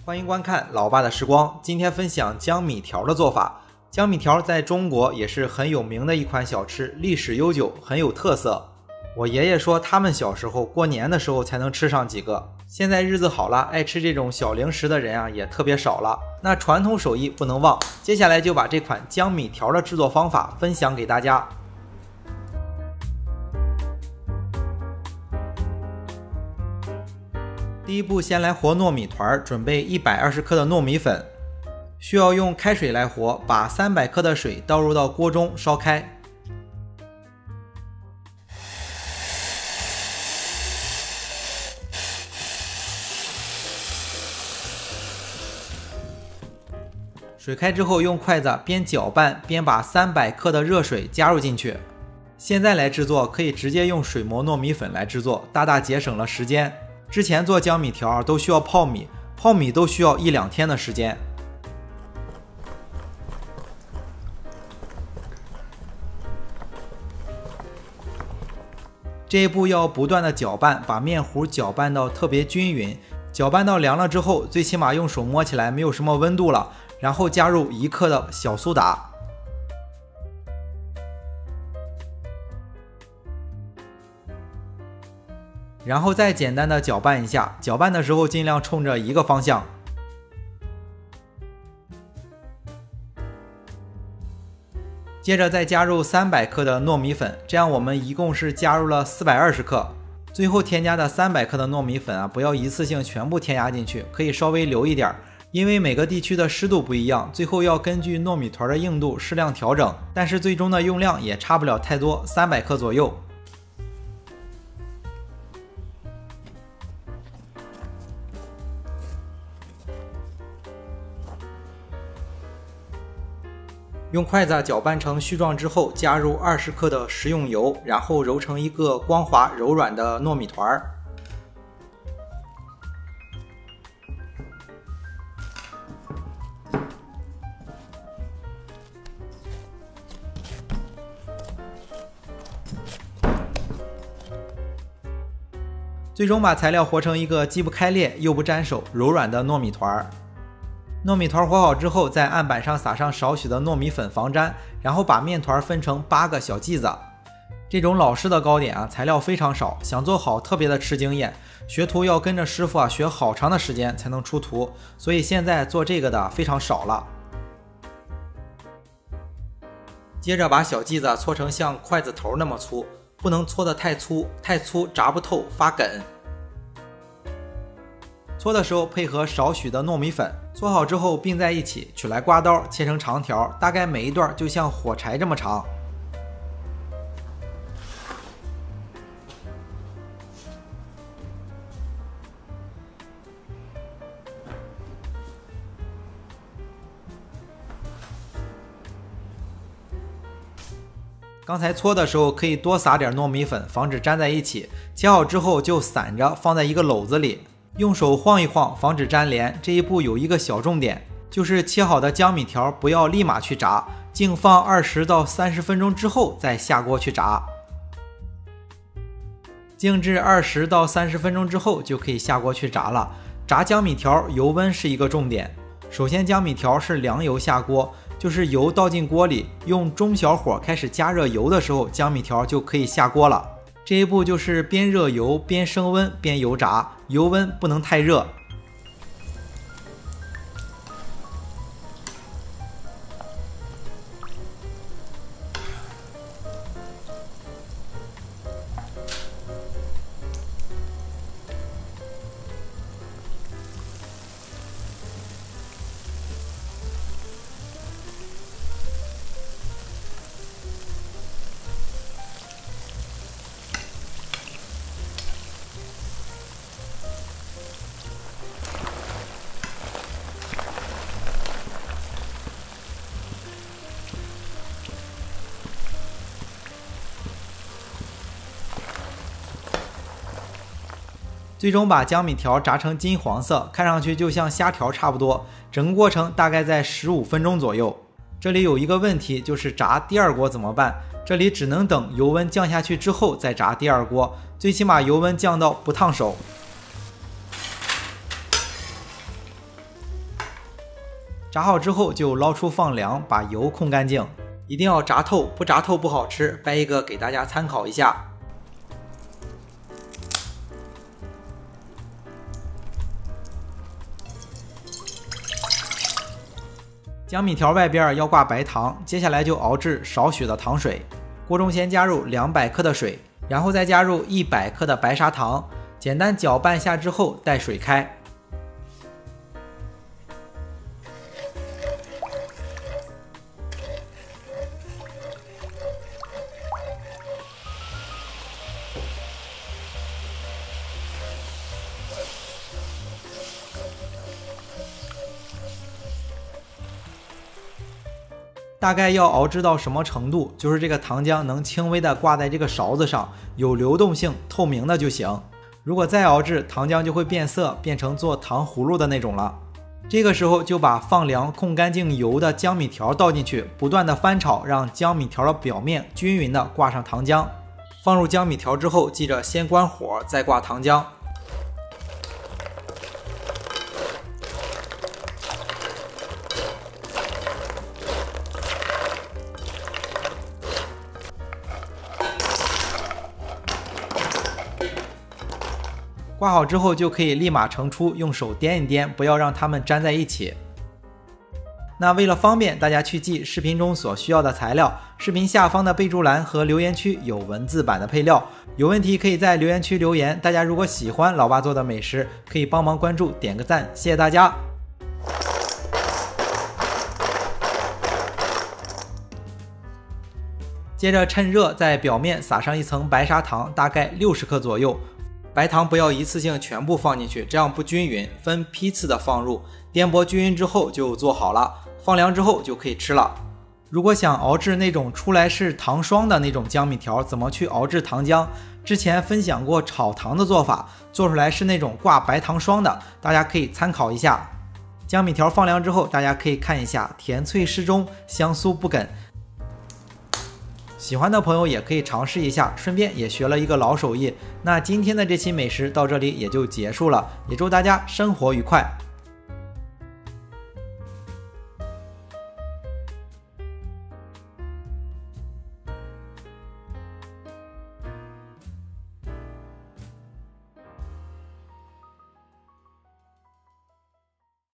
欢迎观看老爸的时光，今天分享江米条的做法。江米条在中国也是很有名的一款小吃，历史悠久，很有特色。我爷爷说他们小时候过年的时候才能吃上几个，现在日子好了，爱吃这种小零食的人也特别少了。那传统手艺不能忘，接下来就把这款江米条的制作方法分享给大家。第一步，先来和糯米团，准备120克的糯米粉，需要用开水来和，把300克的水倒入到锅中烧开。水开之后，用筷子边搅拌边把300克的热水加入进去。现在来制作，可以直接用水磨糯米粉来制作，大大节省了时间。之前做江米条都需要泡米，泡米都需要1-2天的时间。这一步要不断的搅拌，把面糊搅拌到特别均匀。搅拌到凉了之后，最起码用手摸起来没有什么温度了，然后加入1克的小苏打。然后再简单的搅拌一下，搅拌的时候尽量冲着一个方向。接着再加入300克的糯米粉，这样我们一共是加入了420克。最后添加的300克的糯米粉不要一次性全部添加进去，可以稍微留一点，因为每个地区的湿度不一样，最后要根据糯米团的硬度适量调整，但是最终的用量也差不了太多，300克左右。用筷子搅拌成絮状之后，加入20克的食用油，然后揉成一个光滑柔软的糯米团。最终把材料和成一个既不开裂又不粘手、柔软的糯米团。糯米团和好之后，在案板上撒上少许的糯米粉防粘，然后把面团分成8个小剂子。这种老式的糕点材料非常少，想做好特别的吃经验，学徒要跟着师傅学好长的时间才能出图，所以现在做这个的非常少了。接着把小剂子搓成像筷子头那么粗，不能搓得太粗，太粗炸不透发梗。搓的时候配合少许的糯米粉，搓好之后并在一起，取来刮刀切成长条，大概每一段就像火柴这么长。刚才搓的时候可以多撒点糯米粉，防止粘在一起。切好之后就散着放在一个篓子里。用手晃一晃，防止粘连。这一步有一个小重点，就是切好的江米条不要立马去炸，静放20到30分钟之后再下锅去炸。静置20到30分钟之后就可以下锅去炸了。炸江米条油温是一个重点。首先江米条是凉油下锅，就是油倒进锅里，用中小火开始加热油的时候，江米条就可以下锅了。这一步就是边热油边升温边油炸，油温不能太热。最终把江米条炸成金黄色，看上去就像虾条差不多。整个过程大概在15分钟左右。这里有一个问题，就是炸第二锅怎么办？这里只能等油温降下去之后再炸第二锅，最起码油温降到不烫手。炸好之后就捞出放凉，把油控干净，一定要炸透，不炸透不好吃。掰一个给大家参考一下。江米条外边要挂白糖，接下来就熬制少许的糖水。锅中先加入200克的水，然后再加入100克的白砂糖，简单搅拌下之后待水开。大概要熬制到什么程度？就是这个糖浆能轻微的挂在这个勺子上，有流动性、透明的就行。如果再熬制，糖浆就会变色，变成做糖葫芦的那种了。这个时候就把放凉、控干净油的江米条倒进去，不断的翻炒，让江米条的表面均匀的挂上糖浆。放入江米条之后，记着先关火，再挂糖浆。挂好之后就可以立马盛出，用手掂一掂，不要让它们粘在一起。那为了方便大家去记视频中所需要的材料，视频下方的备注栏和留言区有文字版的配料，有问题可以在留言区留言。大家如果喜欢老爸做的美食，可以帮忙关注、点个赞，谢谢大家。接着趁热在表面撒上一层白砂糖，大概60克左右。白糖不要一次性全部放进去，这样不均匀，分批次的放入，颠簸均匀之后就做好了，放凉之后就可以吃了。如果想熬制那种出来是糖霜的那种江米条，怎么去熬制糖浆？之前分享过炒糖的做法，做出来是那种挂白糖霜的，大家可以参考一下。江米条放凉之后，大家可以看一下，甜脆适中，香酥不梗。喜欢的朋友也可以尝试一下，顺便也学了一个老手艺。那今天的这期美食到这里也就结束了，也祝大家生活愉快。